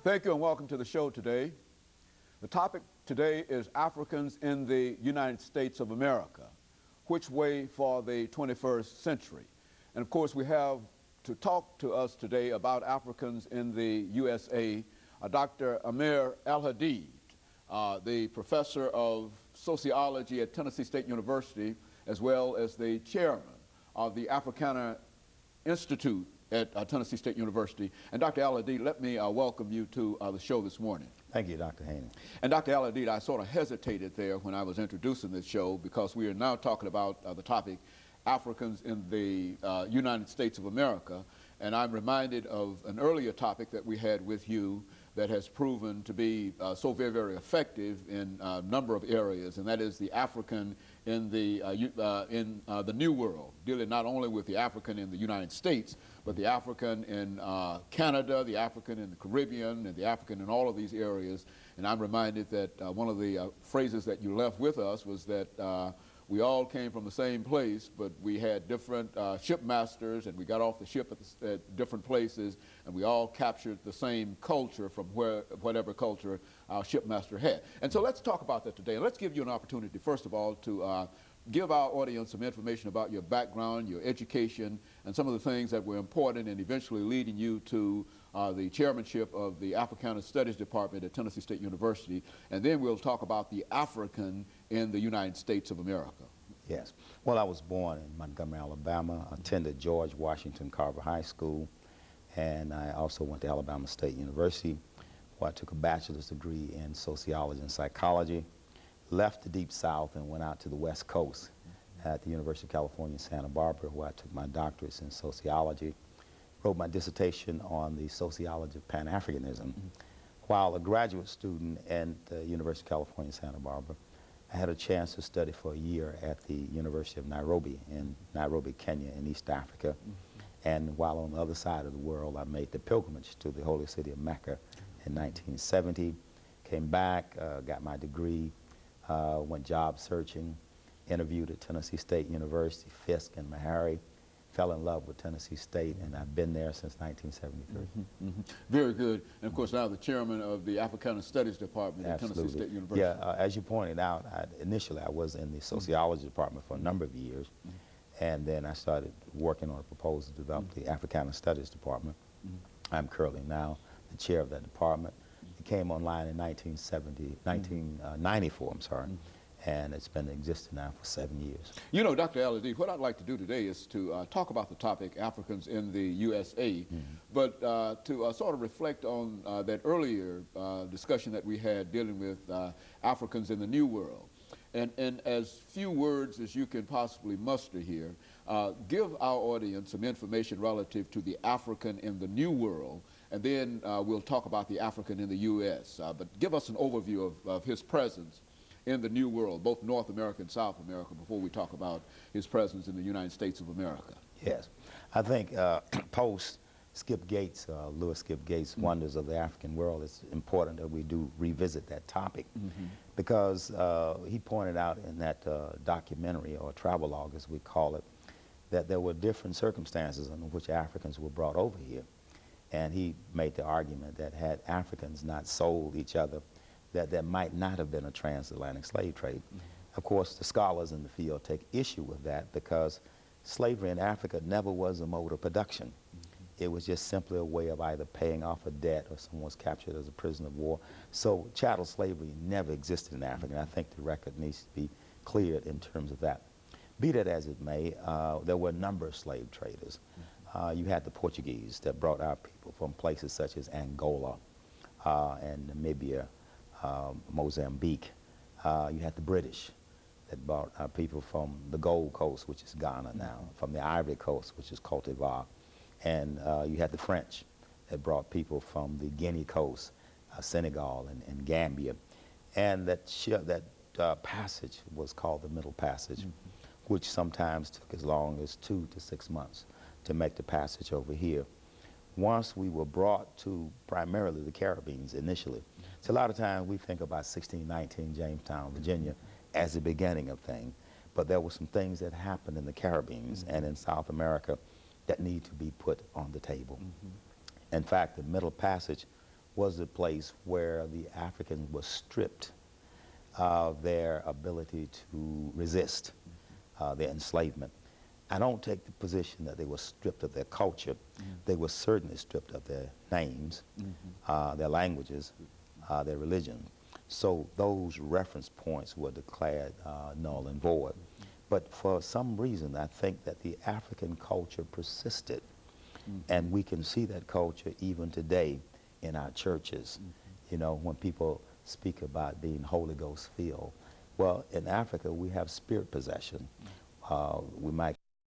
Thank you and welcome to the show today. The topic today is Africans in the United States of America, which way for the 21st century. And of course we have to talk to us today about Africans in the USA, Dr. AAl-Hadid, the professor of sociology at Tennessee State University, as well as the chairman of the Africana Institute at Tennessee State University. And Dr. Al-Hadid, let me welcome you to the show this morning. Thank you, Dr. Haney. And Dr. Al-Hadid, I sort of hesitated there when I was introducing this show because we are now talking about the topic Africans in the United States of America. And I'm reminded of an earlier topic that we had with you that has proven to be so very, very effective in a number of areas, and that is the African in the New World, dealing not only with the African in the United States, but the African in Canada, the African in the Caribbean, and the African in all of these areas. And I'm reminded that one of the phrases that you left with us was that we all came from the same place, but we had different shipmasters, and we got off the ship at different places, and we all captured the same culture from whatever culture our shipmaster had. And so let's talk about that today. And let's give you an opportunity, first of all, to give our audience some information about your background, your education, and some of the things that were important and eventually leading you to the chairmanship of the Africana Studies Department at Tennessee State University. And then we'll talk about the African in the United States of America. Yes. Well, I was born in Montgomery, Alabama, attended George Washington Carver High School, and I also went to Alabama State University, where I took a bachelor's degree in sociology and psychology, left the Deep South and went out to the West Coast at the University of California, Santa Barbara, where I took my doctorates in sociology, wrote my dissertation on the sociology of Pan-Africanism. While a graduate student at the University of California, Santa Barbara, I had a chance to study for a year at the University of Nairobi in Nairobi, Kenya, in East Africa. And while on the other side of the world, I made the pilgrimage to the holy city of Mecca in 1970, came back, got my degree, went job searching, interviewed at Tennessee State University, Fisk and Meharry, fell in love with Tennessee State, and I've been there since 1973. Very good. And of course now the chairman of the Africana Studies Department at Tennessee State University. Yeah, as you pointed out, initially I was in the sociology department for a number of years, and then I started working on a proposal to develop the Africana Studies Department. I'm currently now the chair of that department. It came online in 1994, I'm sorry. And it's been existing now for 7 years. You know, Dr. Al-Hadid, what I'd like to do today is to talk about the topic Africans in the USA, but to sort of reflect on that earlier discussion that we had dealing with Africans in the New World. And in as few words as you can possibly muster here, give our audience some information relative to the African in the New World, and then we'll talk about the African in the U.S. But give us an overview of his presence in the New World, both North America and South America, before we talk about his presence in the United States of America. Yes. I think post Skip Gates, Louis Skip Gates' Wonders of the African World, it's important that we do revisit that topic because he pointed out in that documentary, or travelogue as we call it, that there were different circumstances in which Africans were brought over here. And he made the argument that had Africans not sold each other, that there might not have been a transatlantic slave trade. Of course, the scholars in the field take issue with that because slavery in Africa never was a mode of production. It was just simply a way of either paying off a debt or someone was captured as a prisoner of war. So chattel slavery never existed in Africa, and I think the record needs to be cleared in terms of that. Be that as it may, there were a number of slave traders. You had the Portuguese that brought out people from places such as Angola and Namibia, Mozambique. You had the British that brought people from the Gold Coast, which is Ghana now, from the Ivory Coast, which is Cote d'Ivoire. And you had the French that brought people from the Guinea Coast, Senegal, and Gambia. And that passage was called the Middle Passage, which sometimes took as long as 2 to 6 months to make the passage over here. Once we were brought to primarily the Caribbean initially. So a lot of times we think about 1619 Jamestown, Virginia as the beginning of things, but there were some things that happened in the Caribbean and in South America that need to be put on the table. In fact, the Middle Passage was the place where the Africans were stripped of their ability to resist their enslavement. I don't take the position that they were stripped of their culture. They were certainly stripped of their names, their languages, their religion. So those reference points were declared null and void. But for some reason, I think that the African culture persisted. And we can see that culture even today in our churches. You know, when people speak about being Holy Ghost filled. Well, in Africa, we have spirit possession. We might